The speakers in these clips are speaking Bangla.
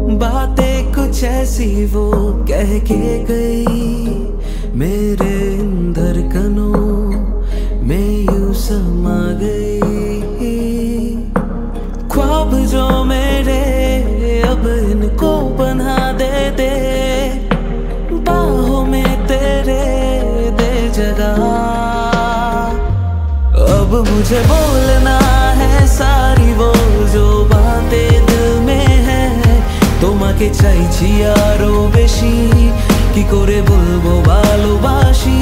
बातें कुछ ऐसी वो कह के गई, मेरे धड़कनों में यूं समा गई। ख्वाब जो मेरे अब इनको बना दे, बाहों में तेरे दे जगह। अब मुझे बोलना है सारी वो जो बातें दिल में है, তোমাকে চাইছি আরো বেশি, কি করে বলবো ভালোবাসি।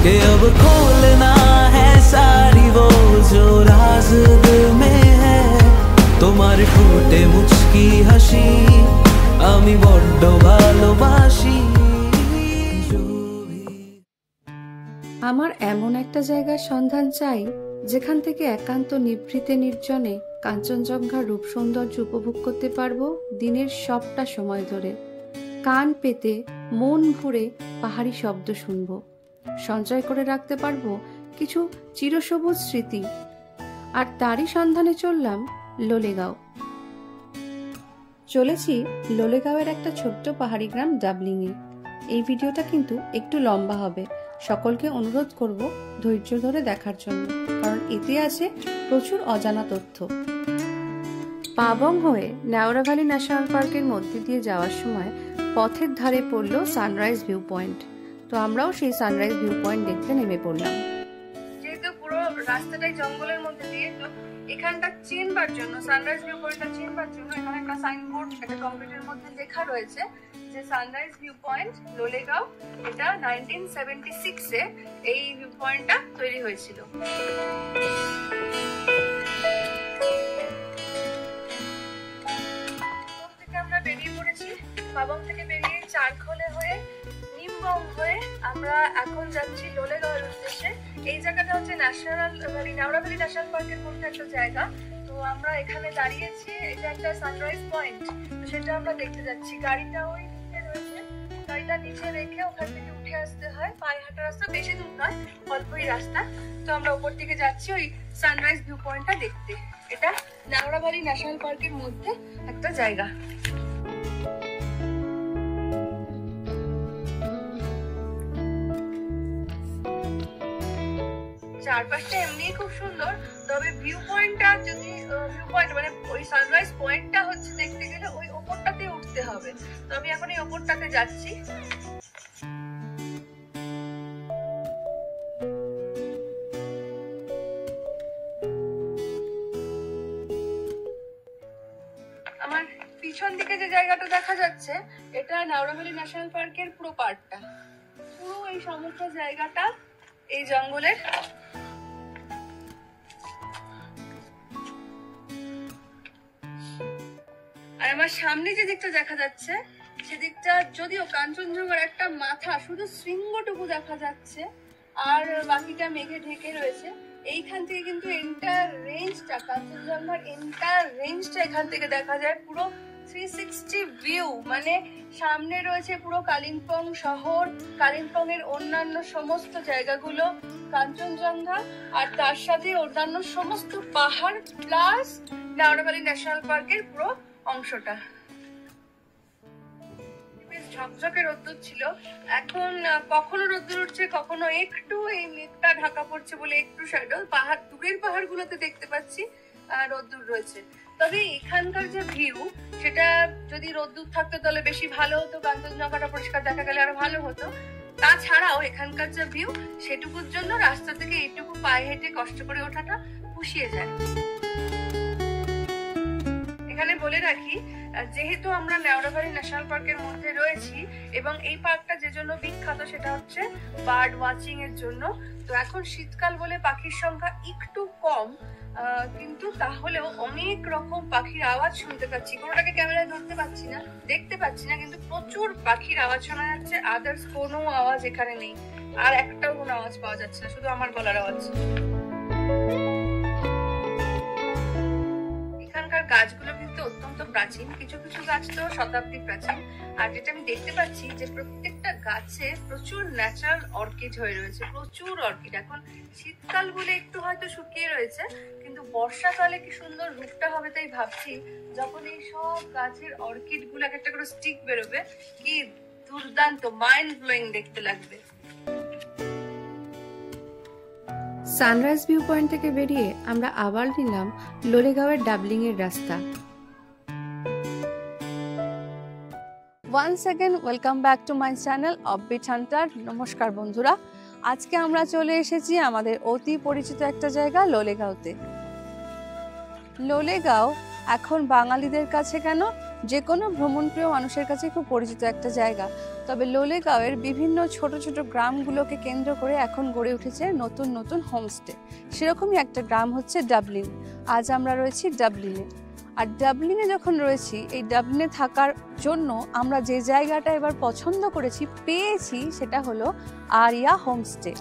कि अब खोलना है सारी वो जो राज दिल में है, তোমার ঠোঁটে মুচকি হাসি আমি বড্ড ভালোবাসি। আমার এমন একটা জায়গার সন্ধান চাই যেখান থেকে একান্ত নিভৃতে নির্জনে কাঞ্চনজঙ্ঘার রূপ সৌন্দর্য উপভোগ করতে পারবো দিনের সবটা সময় ধরে। কান পেতে মন ভরে পাহাড়ি শব্দ শুনবো, সঞ্চয় করে রাখতে পারবো কিছু চিরসবুজ স্মৃতি। আর তারই সন্ধানে চললাম লোলেগাঁও। চলেছি লোলেগাঁওয়ের একটা ছোট্ট পাহাড়ি গ্রাম ডাবলিংয়ে। এই ভিডিওটা কিন্তু একটু লম্বা হবে, সকলকে অনুরোধ করব ধৈর্য ধরে দেখার জন্য, কারণ এতে আছে প্রচুর অজানা তথ্য। পাবং হয়ে নেওড়া ভ্যালি ন্যাশনাল পার্কের মধ্যে দিয়ে যাওয়ার সময় পথের ধারে পড়লো সানরাইজ ভিউ পয়েন্ট। তো আমরাও সেই সানরাইজ ভিউ পয়েন্ট দেখতে নেমে পড়লাম। যেহেতু পুরো রাস্তাটাই জঙ্গলের মধ্যে দিয়ে, তো এখানটা চিনবার জন্য, সানরাইজ ভিউ পয়েন্টটা চিনবার জন্য এখানে একটা সাইনবোর্ড, একটা কংক্রিটের মধ্যে লেখা রয়েছে যে সানরাইজ ভিউ পয়েন্ট লোলেগাঁও। এটা 1976 এ এই ভিউ পয়েন্টটা তৈরি হয়েছিল। আমরা বেরিয়ে পড়েছি, পাবং থেকে বেরিয়ে চারখোলে হয়ে নিমবং হয়ে আমরা এখন যাচ্ছি লোলেগাঁওয়ের উদ্দেশ্যে। এই জায়গাটা হচ্ছে national valley, Neora valley national পার্কের মধ্যে একটা জায়গা। তো আমরা এখানে দাঁড়িয়েছি, এটা একটা সানরাইজ পয়েন্ট, তো সেটা আমরা দেখতে যাচ্ছি। গাড়িটা ওই নিচে রয়েছে, গাড়িটা নিচে রেখে ওখান থেকে উঠে আসতে হয়। পায়ে হাঁটা রাস্তা, বেশি দূর নয়, অল্পই রাস্তা। তো আমরা উপর দিকে যাচ্ছি ওই সানরাইজ ভিউ পয়েন্টটা দেখতে। এটা নেওড়া ভ্যালি ন্যাশনাল পার্কের মধ্যে একটা জায়গা। চারপাশটা এমনি খুব সুন্দর, তবে ভিউ পয়েন্টটা যদি ভিউ পয়েন্ট মানে ওই সানরাইজ পয়েন্টটা হচ্ছে দেখতে গেলে ওই ওপরটাতে উঠতে হবে। তো আমি এখন এই ওপরটাতে যাচ্ছি। আমার পিছন দিকে যে জায়গাটা দেখা যাচ্ছে, এটা নেওড়া ভ্যালি ন্যাশনাল পার্কের পুরো পার্টটা, পুরো এই সমস্ত জায়গাটা এই জঙ্গলের। আর আমার সামনে যে দিকটা দেখা যাচ্ছে সেদিকটা যদিও কাঞ্চনজঙ্ঘার একটা মাথা, শুধু শৃঙ্গটুকু দেখা যাচ্ছে আর বাকিটা মেঘে ঢেকে রয়েছে। এইখান থেকে কিন্তু এন্টায়ার রেঞ্জটা, কাঞ্চনজঙ্ঘার এন্টায়ার রেঞ্জটা এখান থেকে দেখা যায়, পুরো 360 ভিউ। মানে সামনে রয়েছে পুরো কালিম্পং শহর, কালিম্পং এর অন্যান্য সমস্ত জায়গাগুলো, কাঞ্চনজঙ্ঘা, আর তার সাথে অন্যান্য সমস্ত পাহাড়, প্লাস নেওড়া ভ্যালি ন্যাশনাল পার্কের পুরো অংশটা। বেশ ঝকঝকে রোদ্দুর ছিল, এখন কখনো রোদ্দুর উঠছে, কখনো একটু এই মেঘটা ঢাকা পড়ছে বলে একটু শ্যাডো। পাহাড়, দূরের পাহাড় গুলোতে দেখতে পাচ্ছি রোদ্দুর রয়েছে। তবে এখানকার যে ভিউ, সেটা যদি রোদ্দুর থাকতো তাহলে বেশি ভালো হতো, কাঞ্চনজঙ্ঘাটা পরিষ্কার দেখা গেলে আরো ভালো হতো। তাছাড়াও এখানকার যে ভিউ, সেটুকুর জন্য রাস্তা থেকে এইটুকু পায়ে হেঁটে কষ্ট করে ওঠাটা পুষিয়ে যায়। এখানে বলে রাখি, যেহেতু আমরা নেওড়া ভ্যালি ন্যাশনাল পার্কের মধ্যে রয়েছি এবং এই পার্কটা যে জন্য বিখ্যাত সেটা হচ্ছে বার্ড ওয়াচিং এর জন্য। তো এখন শীতকাল বলে পাখির সংখ্যা একটু কম, কিন্তু তাহলেও অনেক রকম পাখির আওয়াজ শুনতে পাচ্ছি। কোনোটাকে ক্যামেরায় ধরতে পাচ্ছি না, দেখতে পাচ্ছি না, কিন্তু প্রচুর পাখির আওয়াজ শোনা যাচ্ছে। আদার্স কোনো আওয়াজ এখানে নেই, আর একটাও কোনো আওয়াজ পাওয়া যাচ্ছে না, শুধু আমার গলার আওয়াজ। এখানকার গাছগুলো কিন্তু অত্যন্ত প্রাচীন, কিছু কিছু গাছ তো শতাব্দী প্রাচীন। আর যেটা আমি দেখতে পাচ্ছি যে প্রত্যেকটা গাছে প্রচুর ন্যাচারাল অর্কিড হয়ে রয়েছে, প্রচুর অর্কিড। এখন শীতকাল বলে একটু হয়তো শুকিয়ে রয়েছে, কিন্তু তো বর্ষাকালে কি সুন্দর রূপটা হবে তাই ভাবছি, যখন এই সব গাছের অর্কিড গুলো একটা করে স্টিক বেরোবে, কি দুর্দান্ত মাইন্ড ব্লোয়িং দেখতে লাগবে। সানরাইজ ভিউ পয়েন্ট থেকে বেরিয়ে আমরা আবার নিলাম লোলেগাঁওয়ের ডাবলিং এর রাস্তা। Once again welcome back to my channel offbeat hunter. নমস্কার বন্ধুরা, আজকে আমরা চলে এসেছি আমাদের অতি পরিচিত একটা জায়গা লোলেগাঁওতে। লোলেগাঁও এখন বাঙালিদের কাছে কেন, যে কোনো ভ্রমণপ্রিয় মানুষের কাছে খুব পরিচিত একটা জায়গা। তবে লোলেগাঁওয়ের বিভিন্ন ছোট ছোট গ্রামগুলোকে কেন্দ্র করে এখন গড়ে উঠেছে নতুন নতুন হোমস্টে। সেরকমই একটা গ্রাম হচ্ছে ডাবলিং। আজ আমরা রয়েছি ডাবলিংয়ে। আর ডাবলিংয়ে যখন রয়েছি, এই ডাবলিংয়ে থাকার জন্য আমরা যে জায়গাটা এবার পছন্দ করেছি, পেয়েছি, সেটা হলো আরিয়া হোমস্টে।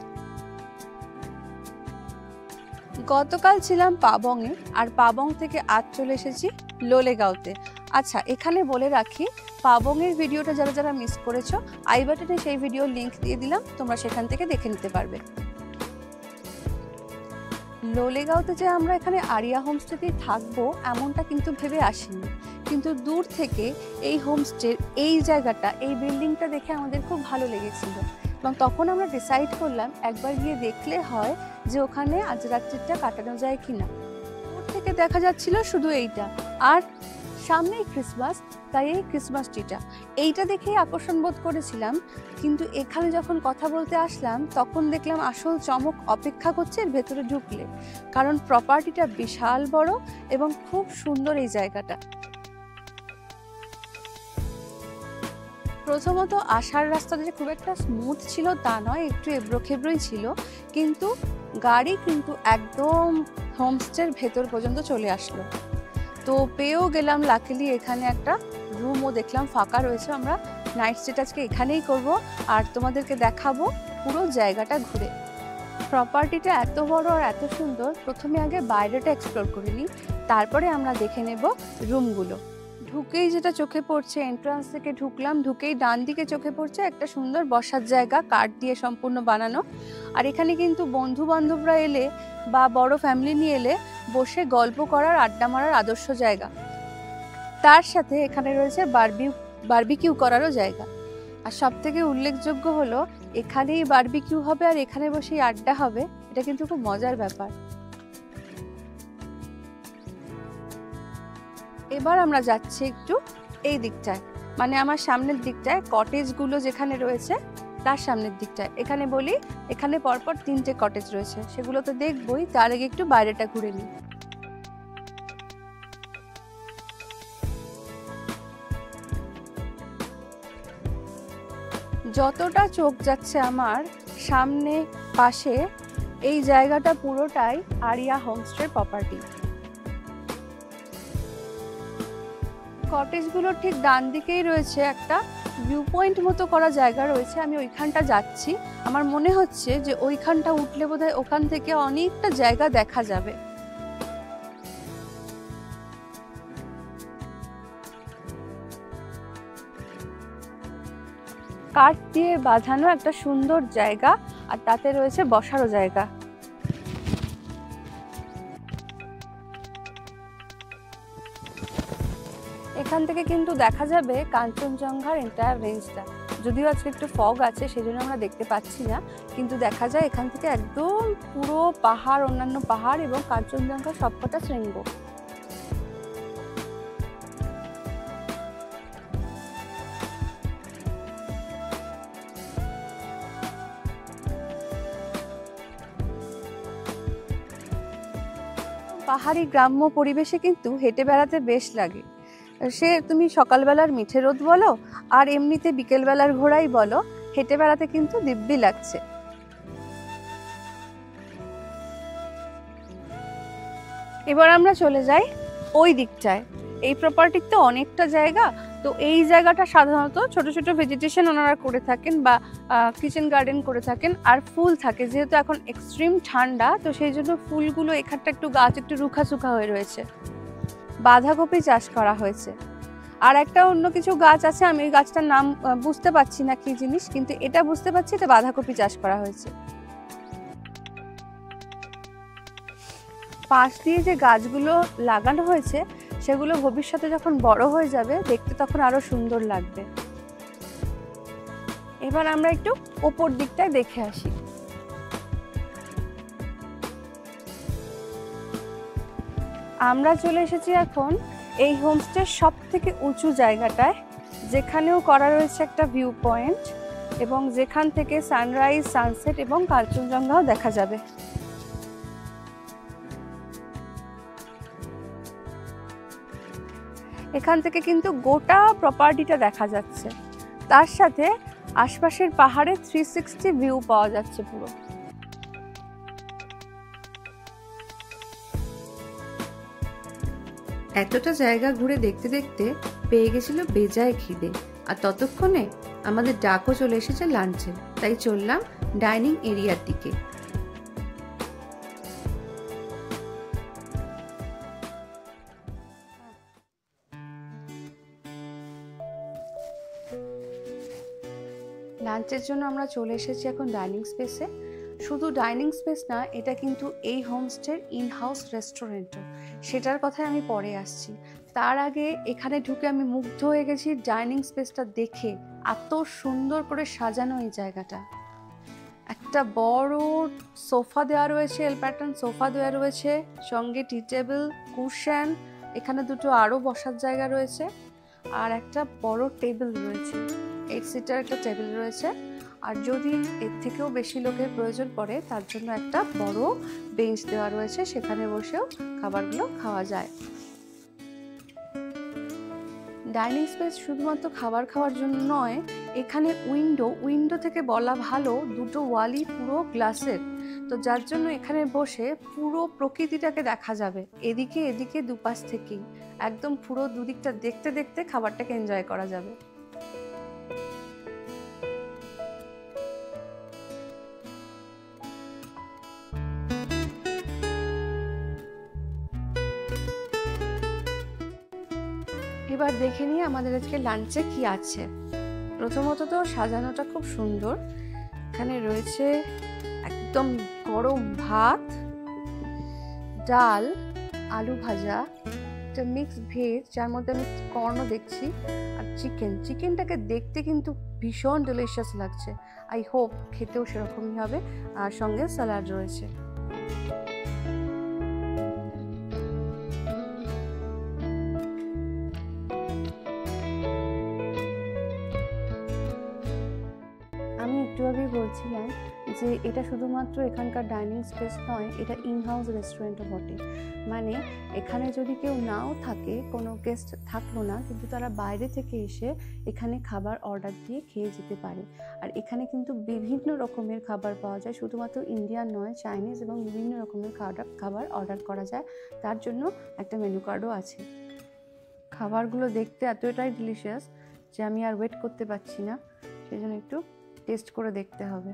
গতকাল ছিলাম পাবংয়ে, আর পাবং থেকে আজ চলে এসেছি লোলেগাঁওতে। আচ্ছা, এখানে বলে রাখি, পাবংয়ের ভিডিওটা যারা যারা মিস করেছো, আই বাটনে সেই ভিডিও লিংক দিয়ে দিলাম, তোমরা সেখান থেকে দেখে নিতে পারবে। লোলেগাঁওতে যে আমরা এখানে আরিয়া হোমস্টেতেই থাকবো এমনটা কিন্তু ভেবে আসিনি, কিন্তু দূর থেকে এই হোমস্টের এই জায়গাটা, এই বিল্ডিংটা দেখে আমাদের খুব ভালো লেগেছিল, এবং তখন আমরা ডিসাইড করলাম একবার গিয়ে দেখলে হয় যে ওখানে আজ রাত্রিটা কাটানো যায় কিনা। দূর থেকে দেখা যাচ্ছিল শুধু এইটা, আর সামনেই ক্রিসমাস, তাই এই ক্রিসমাস ট্রিটা এইটা দেখেই আকর্ষণ বোধ করেছিলাম। কিন্তু এখানে যখন কথা বলতে আসলাম তখন দেখলাম আসল চমক অপেক্ষা করছে এর ভেতরে ঢুকলে, কারণ প্রপার্টিটা বিশাল বড় এবং খুব সুন্দর এই জায়গাটা। প্রথমত আসার রাস্তাটা যে খুব একটা স্মুথ ছিল তা নয়, একটু এবড়োখেবড়োই ছিল, কিন্তু গাড়ি কিন্তু একদম হোমস্টের ভেতর পর্যন্ত চলে আসলো। তো পেয়েও গেলাম লাকিলি এখানে একটা রুমও দেখলাম ফাঁকা রয়েছে। আমরা নাইট স্টে আজকে এখানেই করব, আর তোমাদেরকে দেখাবো পুরো জায়গাটা ঘুরে। প্রপার্টিটা এত বড় আর এত সুন্দর, প্রথমে আগে বাইরেটা এক্সপ্লোর করে নিই, তারপরে আমরা দেখে নেব রুমগুলো। ঢুকেই যেটা চোখে পড়ছে, এন্ট্রান্স থেকে ঢুকলাম, ঢুকেই ডান দিকে চোখে পড়ছে একটা সুন্দর বসার জায়গা, কাঠ দিয়ে সম্পূর্ণ বানানো। আর এখানে কিন্তু বন্ধু বান্ধবরা এলে বা বড় ফ্যামিলি নিয়ে এলে বসে গল্প করার, আড্ডা মারার আদর্শ জায়গা। তার সাথে এখানে রয়েছে বারবিকিউ করারও জায়গা। আর সব থেকে উল্লেখযোগ্য হলো এখানেই বারবিকিউ হবে আর এখানে বসেই আড্ডা হবে, এটা কিন্তু খুব মজার ব্যাপার। এবার আমরা যাচ্ছি একটু এই দিকটায়, মানে আমার সামনের দিকটায় কটেজগুলো যেখানে রয়েছে তার সামনের দিকটায়। এখানে বলি, এখানে পরপর 3টে কটেজ রয়েছে, সেগুলো তো দেখবই, তার আগে একটু বাইরেটা ঘুরে নিই। যতটা চোখ যাচ্ছে আমার সামনে পাশে, এই জায়গাটা পুরোটাই আরিয়া হোমস্টের প্রপার্টি। কটেজগুলোর ঠিক ডান দিকেই রয়েছে একটা ভিউ পয়েন্ট মতো করা জায়গা রয়েছে। আমি ওইখানটা যাচ্ছি, আমার মনে হচ্ছে যে ওইখানটা উঠলে বোধহয় ওখান থেকে অনেকটা জায়গা দেখা যাবে। কাঠ দিয়ে বাঁধানো একটা সুন্দর জায়গা, আর তাতে রয়েছে বসারও জায়গা। এখান থেকে কিন্তু দেখা যাবে কাঞ্চনজঙ্ঘার এন্টায়ার রেঞ্জটা। যদিও আজকে একটু ফগ আছে, সেজন্য আমরা দেখতে পাচ্ছি না, কিন্তু দেখা যায় এখান থেকে একদম পুরো পাহাড়, অন্যান্য পাহাড় এবং কাঞ্চনজঙ্ঘার সবকটা শৃঙ্গ। পাহাড়ি গ্রাম্য পরিবেশে কিন্তু হেঁটে বেড়াতে বেশ লাগে। সে তুমি সকালবেলার মিঠে রোদ বলো আর এমনিতে বিকেলবেলার ঘোরাই বলো, হেঁটে বেড়াতে কিন্তু দিব্যি লাগছে। এবার আমরা চলে যাই ওই দিকটায়। এই প্রপার্টির তো অনেকটা জায়গা, তো এই জায়গাটা সাধারণত ছোট ছোট ভেজিটেশন ওনারা করে থাকেন বা কিচেন গার্ডেন করে থাকেন, আর ফুল থাকে। যেহেতু এখন এক্সট্রিম ঠান্ডা, তো সেই জন্য ফুলগুলো এখানটা একটু গাছ একটু রুখা সুখা হয়ে রয়েছে। বাঁধাকপি চাষ করা হয়েছে, আর একটা অন্য কিছু গাছ আছে, আমি ওই গাছটার নাম বুঝতে পারছি না কি জিনিস, কিন্তু এটা বুঝতে পারছি এটা বাঁধাকপি চাষ করা হয়েছে। পাশ দিয়ে যে গাছগুলো লাগানো হয়েছে সেগুলো ভবিষ্যতে যখন বড় হয়ে যাবে দেখতে তখন আরো সুন্দর লাগবে। এবার আমরা একটু ওপর দিকটায় দেখে আসি। আমরা চলে এসেছি এখন এই হোমস্টের সব থেকে উঁচু জায়গাটায়, যেখানেও করা রয়েছে একটা ভিউ পয়েন্ট এবং যেখান থেকে সানরাইজ, সানসেট এবং কাঞ্চনজঙ্ঘাও দেখা যাবে। এখান থেকে কিন্তু গোটা প্রপার্টিটা দেখা যাচ্ছে, তার সাথে আশপাশের পাহাড়ে 360 ভিউ পাওয়া যাচ্ছে পুরো। এতটা জায়গা ঘুরে দেখতে দেখতে পেয়ে গেছিল বেজায় খিদে, আর ততক্ষণে আমাদের ডাকও চলে এসেছে লাঞ্চে, তাই চললাম ডাইনিং এরিয়ার দিকে। লাঞ্চের জন্য আমরা চলে এসেছি এখন ডাইনিং স্পেসে। শুধু ডাইনিং স্পেস না, এটা কিন্তু এই হোমস্টের ইন হাউস রেস্টুরেন্টও, সেটার কথায় আমি পরে আসছি। তার আগে এখানে ঢুকে আমি মুগ্ধ হয়ে গেছি ডাইনিং স্পেসটা দেখে, এত সুন্দর করে সাজানো এই জায়গাটা। একটা বড় সোফা দেওয়া রয়েছে, এল প্যাটার্ন সোফা দেওয়া রয়েছে, সঙ্গে টি টেবিল, কুশন, এখানে দুটো আরও বসার জায়গা রয়েছে, আর একটা বড় টেবিল রয়েছে, 8 সিটার একটা টেবিল রয়েছে। আর যদি এর থেকেও বেশি লোকের প্রয়োজন পড়ে তার জন্য একটা বড় বেঞ্চ দেওয়া রয়েছে, সেখানে বসেও খাবারগুলো খাওয়া যায়। ডাইনিং স্পেস শুধুমাত্র খাবার খাওয়ার জন্য নয়, এখানে উইন্ডো থেকে বলা ভালো, দুটো ওয়ালই পুরো গ্লাসের, তো যার জন্য এখানে বসে পুরো প্রকৃতিটাকে দেখা যাবে, এদিকে দুপাশ থেকেই একদম পুরো দুদিকটা দেখতে দেখতে খাবারটাকে এনজয় করা যাবে। এবার দেখে নিই আমাদের আজকে লাঞ্চে কি আছে। প্রথমত তো সাজানোটা খুব সুন্দর, এখানে রয়েছে একদম গরম ভাত, ডাল, আলু ভাজা, একটা মিক্সড ভেজ যার মধ্যে আমি কর্ন দেখছি, আর চিকেনটাকে দেখতে কিন্তু ভীষণ ডিলিশিয়াস লাগছে। আই হোপ খেতেও সেরকমই হবে, আর সঙ্গে স্যালাড রয়েছে। আমি একটু আগেই বলছিলাম যে এটা শুধুমাত্র এখানকার ডাইনিং স্পেস নয়, এটা ইন হাউস রেস্টুরেন্টও বটে। মানে এখানে যদি কেউ নাও থাকে, কোনো গেস্ট থাকলো না, কিন্তু তারা বাইরে থেকে এসে এখানে খাবার অর্ডার দিয়ে খেয়ে যেতে পারে। আর এখানে কিন্তু বিভিন্ন রকমের খাবার পাওয়া যায়, শুধুমাত্র ইন্ডিয়ান নয়, চাইনিজ এবং বিভিন্ন রকমের খাবার অর্ডার করা যায়, তার জন্য একটা মেনু কার্ডও আছে। খাবারগুলো দেখতে এতটাই ডিলিশিয়াস যে আমি আর ওয়েট করতে পারছি না, সেই জন্য একটু টেস্ট করে দেখতে হবে।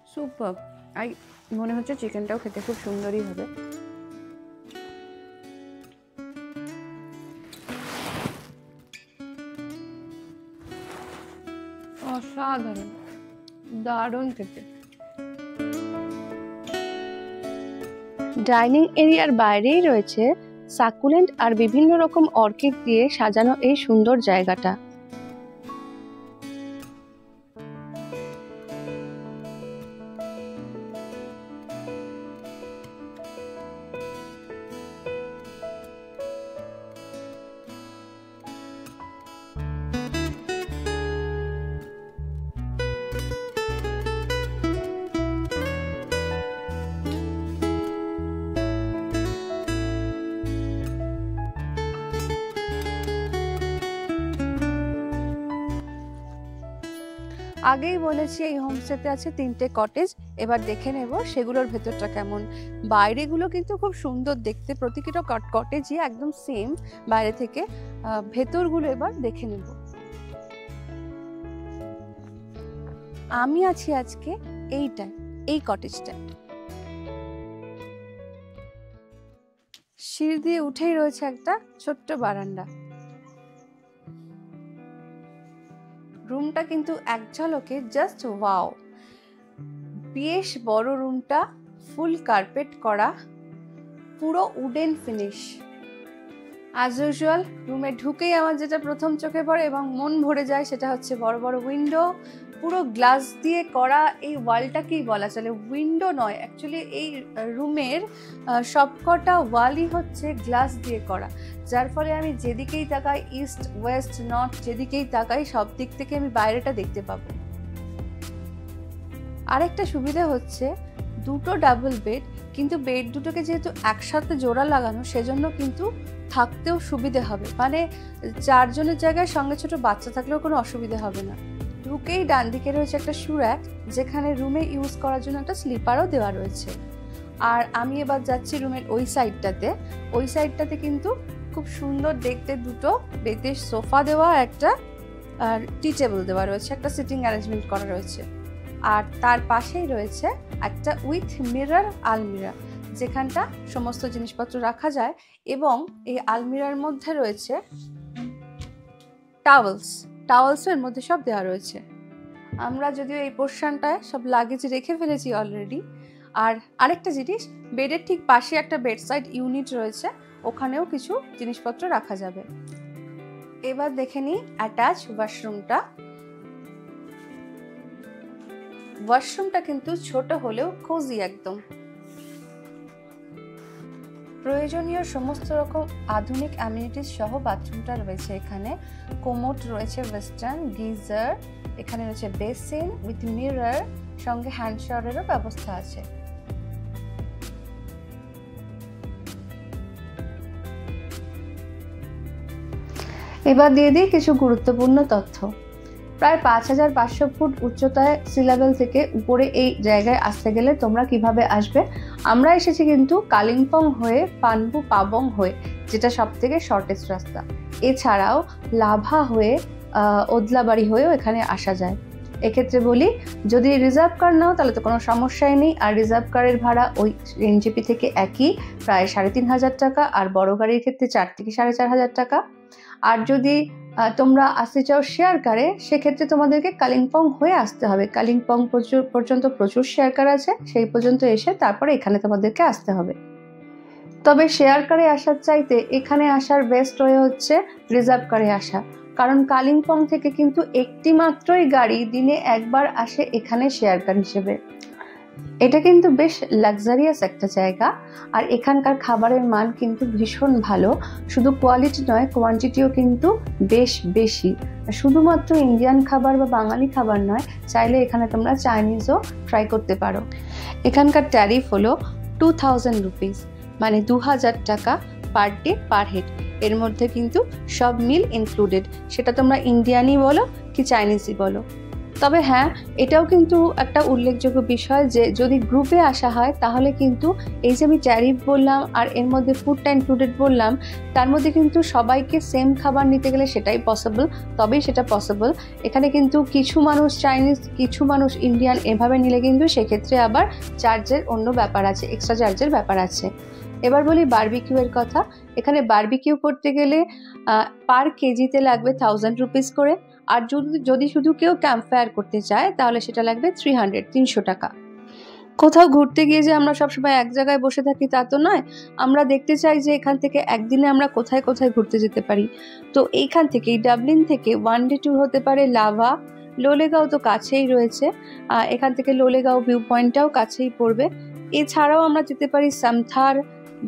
সুপার। মনে হচ্ছে চিকেনটাও খেতে খুব সুন্দরই হবে। অসাধারণ, দারুণ খেতে। ডাইনিং এরিয়ার বাইরেই রয়েছে সাকুলেন্ট আর বিভিন্ন রকম অর্কিড দিয়ে সাজানো এই সুন্দর জায়গাটা। আগেই বলেছি এই হোমস্টেতে আছে 3টে কটেজ, এবার দেখে নেব সেগুলোর ভেতরটা কেমন। বাইরেগুলো কিন্তু খুব সুন্দর দেখতে, প্রতিটা কটেজই একদম সেম বাইরে থেকে, ভেতরগুলো এবার দেখে নেব। আমি আছি আজকে এই কটেজটায়। সিঁড়ি দিয়ে উঠেই রয়েছে একটা ছোট্ট বারান্দা। রুমটা কিন্তু এক ঝলকে জাস্ট ওয়াও। বেশ বড় রুমটা, ফুল কার্পেট করা, পুরো উডেন ফিনিশ। অ্যাজ ইউজুয়াল রুমে ঢুকেই আমার যেটা প্রথম চোখে পড়ে এবং মন ভরে যায় সেটা হচ্ছে বড় বড় উইন্ডো, পুরো গ্লাস দিয়ে করা। এই ওয়ালটাকেই বলা চলে উইন্ডো নয়, অ্যাকচুয়ালি এই রুমের সবকটা ওয়ালই হচ্ছে গ্লাস দিয়ে করা, যার ফলে আমি যেদিকেই তাকাই, ইস্ট ওয়েস্ট নর্থ যেদিকেই তাকাই, সব দিক থেকে আমি বাইরেটা দেখতে পাবো। আরেকটা সুবিধা হচ্ছে দুটো ডাবল বেড, কিন্তু বেড দুটোকে যেহেতু একসাথে জোড়া লাগানো সেজন্য কিন্তু থাকতেও সুবিধে হবে, মানে 4 জনের জায়গায় সঙ্গে ছোট বাচ্চা থাকলেও কোনো অসুবিধা হবে না। ঢুকেই ডান দিকে রয়েছে একটা শু র্যাক, যেখানে রুমে ইউজ করার জন্য একটা স্লিপারও দেওয়া রয়েছে। আর আমি এবার যাচ্ছি রুমের ওই সাইডটাতে কিন্তু খুব সুন্দর দেখতে দুটো বেতের সোফা দেওয়া, একটা আর টি টেবিল দেওয়া রয়েছে, একটা সিটিং অ্যারেঞ্জমেন্ট করা রয়েছে। আর তার পাশেই রয়েছে একটা উইথ মিরর আলমিরা, যেখানটা সমস্ত জিনিসপত্র রাখা যায়, এবং এই আলমিরার মধ্যে রয়েছে টাওয়েলসের মধ্যে সব দেওয়া রয়েছে। আমরা যদিও এই পোর্শনটায় সব লাগেজ রেখে ফেলেছি অলরেডি। আর আরেকটা জিনিস, বেডের ঠিক পাশে একটা বেডসাইড ইউনিট রয়েছে, ওখানেও কিছু জিনিসপত্র রাখা যাবে। এবার দেখে নিই অ্যাটাচ ওয়াশরুমটা কিন্তু ছোট হলেও কোজি একদম। প্রয়োজনীয় সমস্ত রকম আধুনিক অ্যামিনিটিস সহ বাথরুমটা রয়েছে এখানে। কোমোড রয়েছে ওয়েস্টার্ন, গিজার, এখানে রয়েছে বেসিন উইথ মিরর, সঙ্গে হ্যান্ড শাওয়ারেরও ব্যবস্থা আছে। এবার দিয়ে দিই কিছু গুরুত্বপূর্ণ তথ্য। প্রায় 5500 ফুট উচ্চতায় সি লেভেল থেকে উপরে এই জায়গায় আসতে গেলে তোমরা কিভাবে আসবে? আমরা এসেছি কিন্তু কালিম্পং হয়ে, পানবু পাবং হয়ে, যেটা সব থেকে শর্টেস্ট রাস্তা। এছাড়াও লাভা হয়ে, ওদলাবাড়ি হয়েও এখানে আসা যায়। এক্ষেত্রে বলি, যদি রিজার্ভ কার নাও তাহলে তো কোনো সমস্যাই নেই। আর রিজার্ভ কারের ভাড়া ওই এনজেপি থেকে একই, প্রায় 3500 টাকা, আর বড় গাড়ির ক্ষেত্রে 4 থেকে 4500 টাকা। আর যদি তোমরা আসতে চাও শেয়ার কারে, সেক্ষেত্রে তোমাদেরকে কালিম্পং হয়ে আসতে হবে। কালিম্পং পর্যন্ত প্রচুর শেয়ার কার আছে, সেই পর্যন্ত এসে তারপরে এখানে তোমাদেরকে আসতে হবে। তবে শেয়ার কারে আসার চাইতে এখানে আসার বেস্ট ওয়ে হচ্ছে রিজার্ভ কারে আসা, কারণ কালিম্পং থেকে কিন্তু একটি মাত্রই গাড়ি দিনে একবার আসে এখানে শেয়ার কার হিসেবে। এটা কিন্তু বেশ লাক্সারিয়াস একটা জায়গা, আর এখানকার খাবারের মান কিন্তু ভীষণ ভালো। শুধু কোয়ালিটি নয়, কোয়ান্টিটিও কিন্তু বেশ বেশি। শুধুমাত্র ইন্ডিয়ান খাবার বা বাঙালি খাবার নয়, চাইলে এখানে তোমরা চাইনিজও ট্রাই করতে পারো। এখানকার ট্যারিফ হলো 2000 রুপিস, মানে 2000 টাকা পার ডে পার হেড। এর মধ্যে কিন্তু সব মিল ইনক্লুডেড, সেটা তোমরা ইন্ডিয়ানই বলো কি চাইনিজই বলো। তবে হ্যাঁ, এটাও কিন্তু একটা উল্লেখযোগ্য বিষয় যে যদি গ্রুপে আসা হয় তাহলে কিন্তু এই যে আমি ট্যারিফ বললাম আর এর মধ্যে ফুডটা ইনক্লুডেড বললাম, তার মধ্যে কিন্তু সবাইকে সেম খাবার নিতে গেলে সেটাই পসিবল, তবেই সেটা পসিবল। এখানে কিন্তু কিছু মানুষ চাইনিজ, কিছু মানুষ ইন্ডিয়ান, এভাবে নিলে কিন্তু সেক্ষেত্রে আবার চার্জের অন্য ব্যাপার আছে, এক্সট্রা চার্জের ব্যাপার আছে। এবার বলি বারবিকিউ এর কথা। এখানে বারবিকিউ করতে গেলে পার কেজিতে লাগবে 1000 রুপিস করে, আর যদি শুধু কেউ ক্যাম্প ফায়ার করতে চায় তাহলে সেটা লাগবে 300 টাকা। কোথাও ঘুরতে গিয়ে যে আমরা সবসময় এক জায়গায় বসে থাকি তা তো নয়, আমরা দেখতে চাই যে এখান থেকে একদিনে আমরা কোথায় কোথায় ঘুরতে যেতে পারি। তো এইখান থেকে, ডাবলিন থেকে 1 ডে ট্যুর হতে পারে লাভা, লোলেগাঁও তো কাছেই রয়েছে, এখান থেকে লোলেগাঁও ভিউ পয়েন্টটাও কাছেই পড়বে। এছাড়াও আমরা যেতে পারি সামথার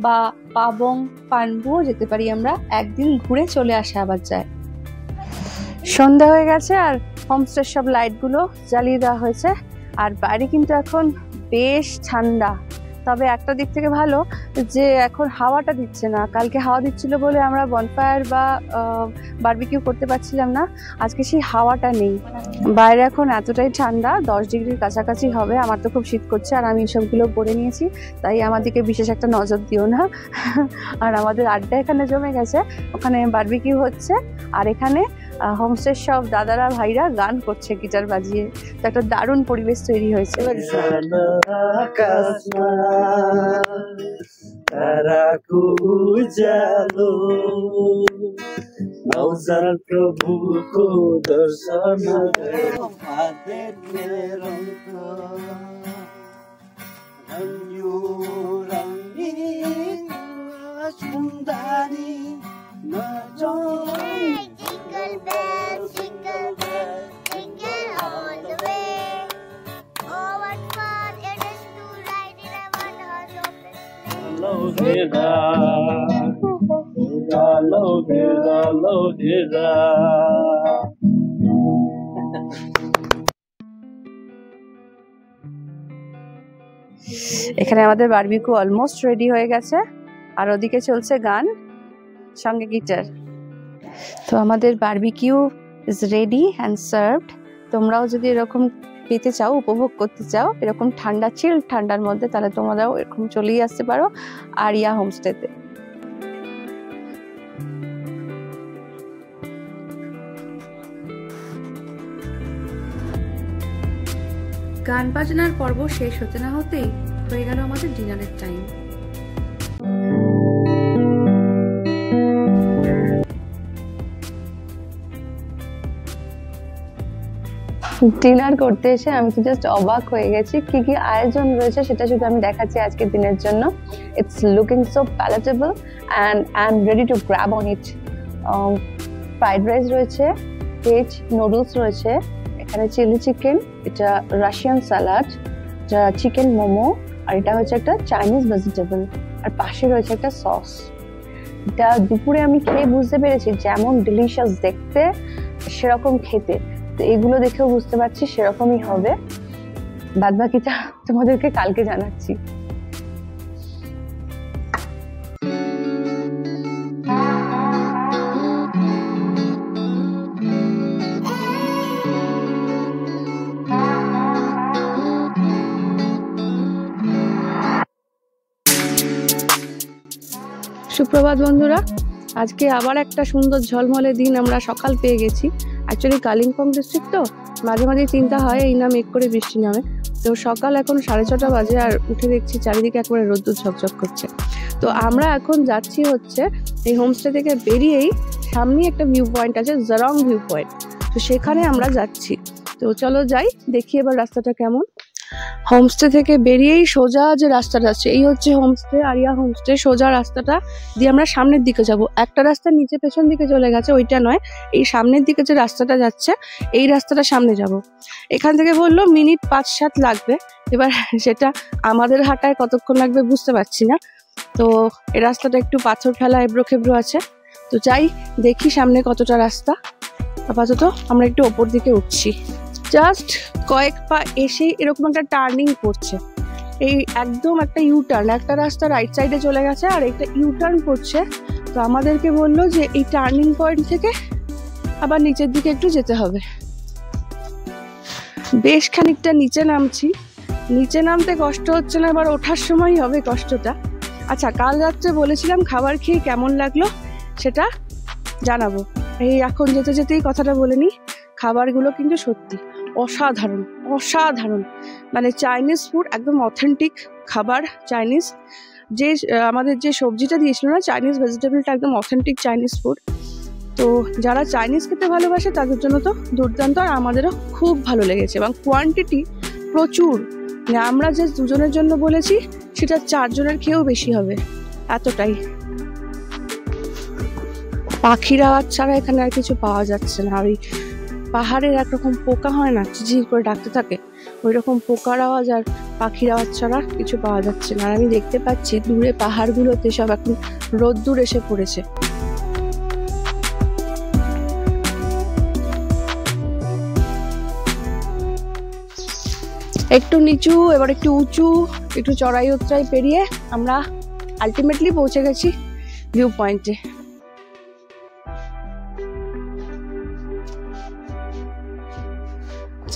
বা পাবং, পানবুও যেতে পারি, আমরা একদিন ঘুরে চলে আসা আবার যায়। সন্ধ্যা হয়ে গেছে আর হোমস্টের সব লাইটগুলো জ্বালিয়ে দেওয়া হয়েছে, আর বাইরে কিন্তু এখন বেশ ঠান্ডা। তবে একটা দিক থেকে ভালো যে এখন হাওয়াটা দিচ্ছে না। কালকে হাওয়া দিচ্ছিল বলে আমরা বনফায়ার বা বারবিকিউ করতে পারছিলাম না, আজকে সেই হাওয়াটা নেই। বাইরে এখন এতটাই ঠান্ডা, 10 ডিগ্রির কাছাকাছি হবে। আমার তো খুব শীত করছে আর আমি সবগুলো পরে নিয়েছি, তাই আমার দিকে বিশেষ একটা নজর দিও না। আর আমাদের আড্ডা এখানে জমে গেছে, ওখানে বারবিকিউ হচ্ছে, আর এখানে হোমস্টের সব দাদারা ভাইরা গান করছে গিটার বাজিয়ে। তো একটা দারুণ পরিবেশ তৈরি হয়েছে। कौशल प्रभु को दर्शन सुंदरी Jingle bells, jingle all the way. Oh, what fun it is to ride in a one-horse open sleigh. এখানে আমাদের বারবিকিউ অলমোস্ট রেডি হয়ে গেছে, আর ওদিকে চলছে গান, সঙ্গে গিটার। তো আমাদের barbecue is ready and served. তোমরাও যদি এরকম পেতে চাও, উপভোগ করতে চাও এরকম ঠান্ডা, চিল ঠান্ডার মধ্যে, তাহলে তোমরাও এরকম চলেই আসতে পারো আরিয়া হোমস্টেতে। গান বাজনার পর্ব শেষ হতে না হতেই হয়ে গেল আমাদের ডিনারের টাইম। ডিনার করতে এসে আমি তো জাস্ট অবাক হয়ে গেছি, কি কি আয়োজন রয়েছে সেটা শুধু আমি দেখাচ্ছি আজকের দিনের জন্য। It's looking so palatable and I am ready to grab on it. Fried rice রয়েছে, ভেজ নুডলস রয়েছে, এখানে চিলি চিকেন, এটা রাশিয়ান স্যালাড, যা চিকেন মোমো, আর এটা হচ্ছে একটা চাইনিজ ভেজিটেবল, আর পাশে রয়েছে একটা সস। এটা দুপুরে আমি খেয়ে বুঝতে পেরেছি যেমন ডিলিশিয়াস দেখতে সেরকম খেতে। তো এগুলো দেখেও বুঝতে পারছি সেরকমই হবে। বাদবাকিটা তোমাদেরকে কালকে জানাচ্ছি। সুপ্রভাত বন্ধুরা, আজকে আবার একটা সুন্দর ঝলমলে দিন আমরা সকাল পেয়ে গেছি। অ্যাকচুয়ালি কালিম্পং ডিস্ট্রিক্ট তো মাঝে মাঝে চিন্তা হয় এই না মেঘ করে বৃষ্টি নামে। তো সকাল এখন 6:30 বাজে, আর উঠে দেখছি চারিদিকে একেবারে রোদ্দুর ঝকঝক করছে। তো আমরা এখন যাচ্ছি হচ্ছে এই হোমস্টে থেকে বেরিয়েই সামনেই একটা ভিউ পয়েন্ট আছে, জরং ভিউ পয়েন্ট। তো সেখানে আমরা যাচ্ছি। তো চলো যাই, দেখি এবার রাস্তাটা কেমন। হোমস্টে থেকে বেরিয়েই সোজা যে রাস্তাটা আছে, এই হচ্ছে হোমস্টে, আরিয়া হোমস্টে। সোজা রাস্তাটা দিয়ে আমরা সামনের দিকে যাব। একটা রাস্তা নিচে পেছন দিকে চলে গেছে, ওইটা নয়, এই সামনের দিকে যে রাস্তাটা যাচ্ছে এই রাস্তাটা সামনে যাব। এখান থেকে বললো মিনিট 5-7 লাগবে। এবার সেটা আমাদের হাঁটায় কতক্ষণ লাগবে বুঝতে পারছি না। তো এই রাস্তাটা একটু পাথর ফেলা, এবড়ো খেবড়ো আছে। তো যাই দেখি সামনে কতটা রাস্তা। আপাতত আমরা একটু ওপর দিকে উঠছি। জাস্ট কয়েক পা এসেই এরকম একটা টার্নিং পড়ছে, এই একদম একটা ইউটার্ন, একটা রাস্তা রাইট সাইডে চলে গেছে আর একটা ইউটার্ন পড়ছে। তো আমাদেরকে বললো যে এই টার্নিং পয়েন্ট থেকে আবার নিচের দিকে একটু যেতে হবে। বেশ খানিকটা নিচে নামছি, নিচে নামতে কষ্ট হচ্ছে না, এবার ওঠার সময় হবে কষ্টটা। আচ্ছা, কাল রাত্রে বলেছিলাম খাবার খেয়ে কেমন লাগলো সেটা জানাবো। এই এখন যেতে যেতেই কথাটা বলে নিই, খাবারগুলো কিন্তু সত্যি অসাধারণ অসাধারণ। মানে চাইনিজ ফুড, একদম অথেন্টিক খাবার চাইনিজ। যে আমাদের যে সবজিটা দিয়েছিল না, চাইনিজ ভেজিটেবলটা একদম অথেন্টিক চাইনিজ ফুড। তো যারা চাইনিজ খেতে ভালোবাসে তাদের জন্য তো দুর্দান্ত, আর আমাদেরও খুব ভালো লেগেছে। এবং কোয়ান্টিটি প্রচুর, মানে আমরা যে 2 জনের জন্য বলেছি সেটা 4 জনের খেয়েও বেশি হবে, এতটাই। পাখির আওয়াজ ছাড়া এখানে আর কিছু পাওয়া যাচ্ছে না। আর ওই পাহাড়ের একরকম পোকা হয় না, ঝিঝির করে ডাকতে থাকে, ওই রকম পোকার আওয়াজ আর পাখির আওয়াজ ছাড়া কিছু পাওয়া যাচ্ছে না। আর আমি দেখতে পাচ্ছি দূরে পাহাড়গুলোতে সব এখন রোদ্দুর এসে পড়েছে। একটু নিচু, এবার একটু উঁচু, একটু চড়াই উতরাই পেরিয়ে আমরা আলটিমেটলি পৌঁছে গেছি ভিউ পয়েন্টে।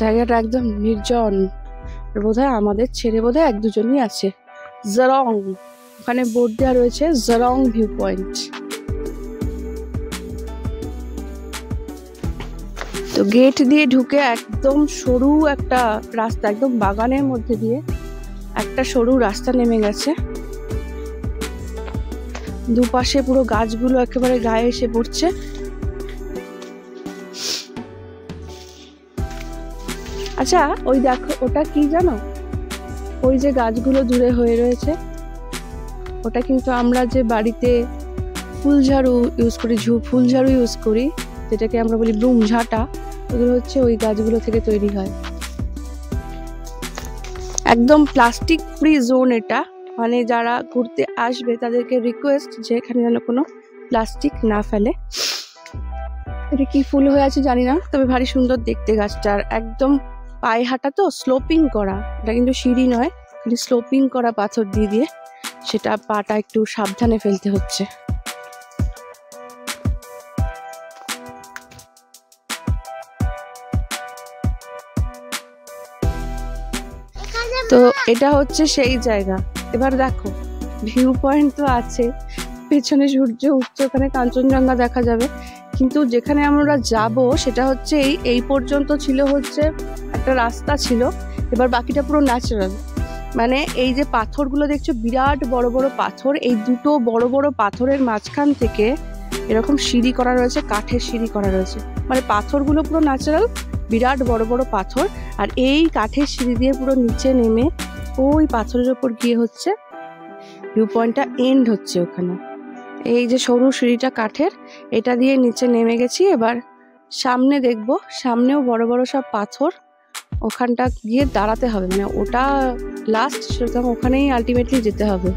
জায়গাটা একদম নির্জন, বোধহয় আমাদের ছেড়ে বোধহয় 1-2 জনই আছে। জরং, ওখানে বোর্ড দেওয়া রয়েছে জরং ভিউ পয়েন্ট। তো গেট দিয়ে ঢুকে একদম সরু একটা রাস্তা, একদম বাগানের মধ্যে দিয়ে একটা সরু রাস্তা নেমে গেছে। দুপাশে পুরো গাছগুলো একেবারে গায়ে এসে পড়ছে। আচ্ছা ওই দেখো ওটা কি জানো, ওই যে গাছগুলো দূরে হয়ে রয়েছে ওটা কিন্তু আমরা যে বাড়িতে ফুল ঝাড়ু ইউজ করি, ফুল ঝাড়ু ইউজ করি, যেটাকে আমরা বলি ব্রুম ঝাঁটা, ওগুলো হচ্ছে ওই গাছগুলো থেকে তৈরি হয়। একদম প্লাস্টিক ফ্রি জোন এটা, মানে যারা ঘুরতে আসবে তাদেরকে রিকোয়েস্ট যে এখানে যেন কোনো প্লাস্টিক না ফেলে। এটা কি ফুল হয়ে আছে জানি না, তবে ভারী সুন্দর দেখতে গাছটার। একদম পায়ে হাঁটা তো, স্লোপিং করা, এটা কিন্তু সিঁড়ি নয়, কিন্তু স্লোপিং করা পাথর দিয়ে দিয়ে সেটা পাটা একটু সাবধানে ফেলতে হচ্ছে। তো এটা হচ্ছে সেই জায়গা। এবার দেখো ভিউ পয়েন্ট তো আছে, পেছনে সূর্য উঠছে, ওখানে কাঞ্চনজঙ্ঘা দেখা যাবে, কিন্তু যেখানে আমরা যাব সেটা হচ্ছে এই পর্যন্ত ছিল হচ্ছে একটা রাস্তা ছিল, এবার বাকিটা পুরো ন্যাচারাল। মানে এই যে পাথরগুলো দেখছো বিরাট বড় বড় পাথর, এই দুটো বড় বড় পাথরের মাঝখান থেকে এরকম সিঁড়ি করা রয়েছে, কাঠের সিঁড়ি করা রয়েছে, মানে পাথরগুলো পুরো ন্যাচারাল, বিরাট বড় বড় পাথর, আর এই কাঠের সিঁড়ি দিয়ে পুরো নিচে নেমে ওই পাথরের ওপর গিয়ে হচ্ছে ভিউ পয়েন্টটা এন্ড হচ্ছে ওখানে। এই যে সরু সিঁড়িটা কাঠের, এটা দিয়ে নিচে নেমে গেছি। এবার সামনে দেখবো, সামনেও বড় বড় সব পাথর, ওখানটা গিয়ে দাঁড়াতে হবে, মানে ওটা লাস্ট, সুতরাং ওখানেই আলটিমেটলি যেতে হবে।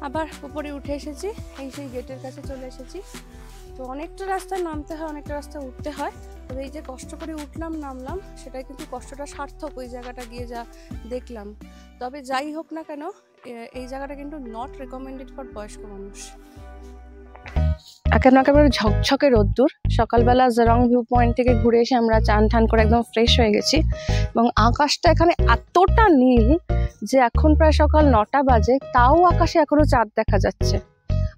আবার উপরে উঠে এসেছি, এই সেই গেটের কাছে চলে এসেছি। তো অনেকটা রাস্তা নামতে হয়, অনেকটা রাস্তা উঠতে হয়, তবে এই যে কষ্ট করে উঠলাম নামলাম সেটাই কিন্তু কষ্টটা সার্থক, ওই জায়গাটা গিয়ে যা দেখলাম। তবে যাই হোক না কেন এই জায়গাটা কিন্তু নট রেকমেন্ডেড ফর বয়স্ক মানুষ। একেবারে ঝকঝকে রোদ্দুর। সকালবেলা জারং ভিউ পয়েন্ট থেকে ঘুরে এসে আমরা চান ঠান করে একদম ফ্রেশ হয়ে গেছি, এবং আকাশটা এখানে এতটা নীল যে এখন প্রায় সকাল 9টা বাজে, তাও আকাশে এখনো চাঁদ দেখা যাচ্ছে।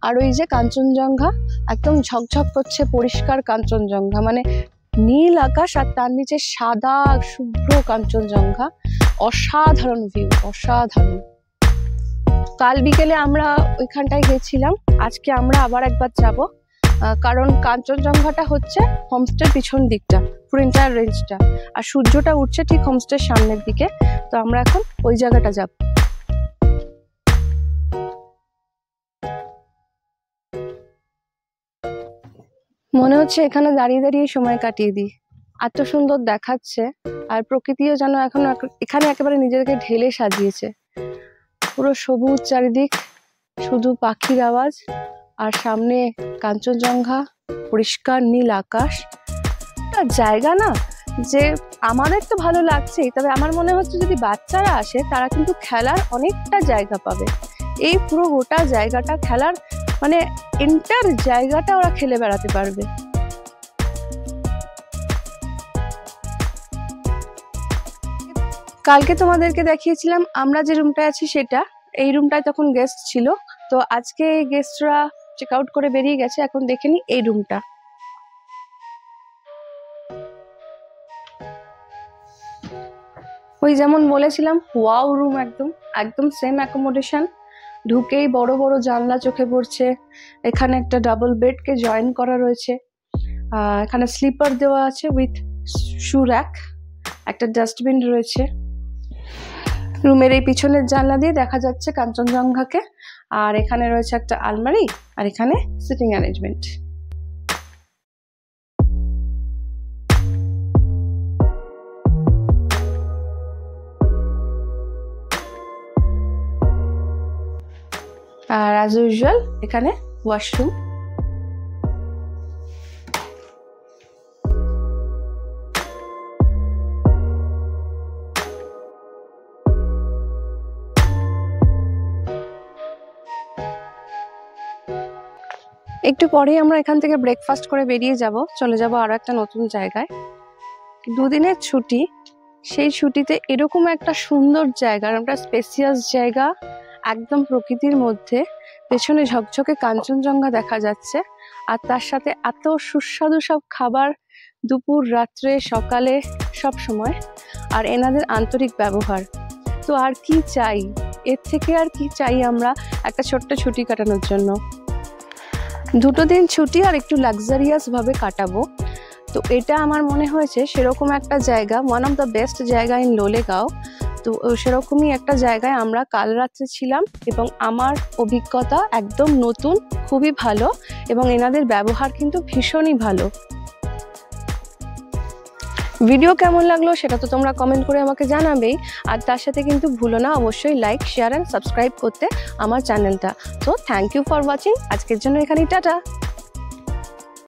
আর ওই যে কাঞ্চনজঙ্ঘা একদম ঝকঝক করছে, পরিষ্কার কাঞ্চনজঙ্ঘা, মানে নীল আকাশ আর তার নিচে সাদা শুভ্র কাঞ্চনজঙ্ঘা। অসাধারণ ভিউ, অসাধারণ। কাল বিকেলে আমরা ওইখানটায় গেছিলাম, আজকে আমরা আবার একবার যাব, কারণ কাঞ্চনজঙ্ঘাটা হচ্ছে হোমস্টের পিছন দিকটা, পুরো এন্টায়ার রেঞ্জটা, আর সূর্যটা উঠছে ঠিক হোমস্টের সামনের দিকে। তো আমরা এখন ওই জায়গাটা যাব। মনে হচ্ছে এখানে দাঁড়িয়ে দাঁড়িয়ে সময় কাটিয়ে দিই, এত সুন্দর দেখাচ্ছে, আর প্রকৃতিও যেন এখন এখানে একেবারে নিজেদেরকে ঢেলে সাজিয়েছে। পুরো সবুজ চারিদিক, শুধু পাখির আওয়াজ, আর সামনে কাঞ্চনজঙ্ঘা, পরিষ্কার নীল আকাশ। জায়গা না যে আমাদের তো ভালো লাগছেই, তবে আমার মনে হচ্ছে যদি বাচ্চারা আসে তারা কিন্তু খেলার অনেকটা জায়গা পাবে। এই পুরো গোটা জায়গাটা খেলার, মানে এন্টার জায়গাটা ওরা খেলে বেড়াতে পারবে। কালকে তোমাদেরকে দেখিয়েছিলাম আমরা যে রুমটায় আছি সেটা, এই রুমটায় তখন গেস্ট ছিল, তো আজকে এই গেস্টরা চেক আউট করে বেরিয়ে গেছে। এখন দেখে নি এই রুমটা। ওই যেমন বলেছিলাম ওয়াও রুম, একদম একদম সেম অ্যাকোমোডেশন। ঢুকেই বড় বড় জানলা চোখে পড়ছে, এখানে একটা ডাবল বেডকে জয়েন করা রয়েছে, এখানে স্লিপার দেওয়া আছে উইথ শু র্যাক, একটা ডাস্টবিন রয়েছে। রুমের এই পিছনের জানলা দিয়ে দেখা যাচ্ছে কাঞ্চনজঙ্ঘাকে, আর এখানে রয়েছে একটা আলমারি, আর এখানে সিটিং অ্যারেঞ্জমেন্ট। আর অ্যাজ ইউজুয়াল এখানে ওয়াশরুম। একটু পরেই আমরা এখান থেকে ব্রেকফাস্ট করে বেরিয়ে যাব, চলে যাব আরো একটা নতুন জায়গায়। দুদিনের ছুটি, সেই ছুটিতে এরকম একটা সুন্দর জায়গা, একটা স্পেসিয়াস জায়গা, একদম প্রকৃতির মধ্যে, পেছনে ঝকঝকে কাঞ্চনজঙ্ঘা দেখা যাচ্ছে, আর তার সাথে এত সুস্বাদু সব খাবার দুপুর, রাত্রে, সকালে, সব সময়, আর এনাদের আন্তরিক ব্যবহার। তো আর কি চাই, এর থেকে আর কি চাই আমরা একটা ছোট্ট ছুটি কাটানোর জন্য। 2 দিন ছুটি আর একটু লাক্সারিয়াস ভাবে কাটাবো। তো এটা আমার মনে হয়েছে সেরকম একটা জায়গা, ওয়ান অফ দ্য বেস্ট জায়গা ইন লোলেগাঁও। তো সেরকমই একটা জায়গায় আমরা কাল রাত্রে ছিলাম এবং আমার অভিজ্ঞতা একদম নতুন, খুবই ভালো, এবং এনাদের ব্যবহার কিন্তু ভীষণই ভালো। ভিডিও কেমন লাগলো সেটা তো তোমরা কমেন্ট করে আমাকে জানাবেই, আর তার সাথে কিন্তু ভুলো না অবশ্যই লাইক, শেয়ার অ্যান্ড সাবস্ক্রাইব করতে আমার চ্যানেলটা। তো থ্যাংক ইউ ফর ওয়াচিং, আজকের জন্য এখানেই টাটা।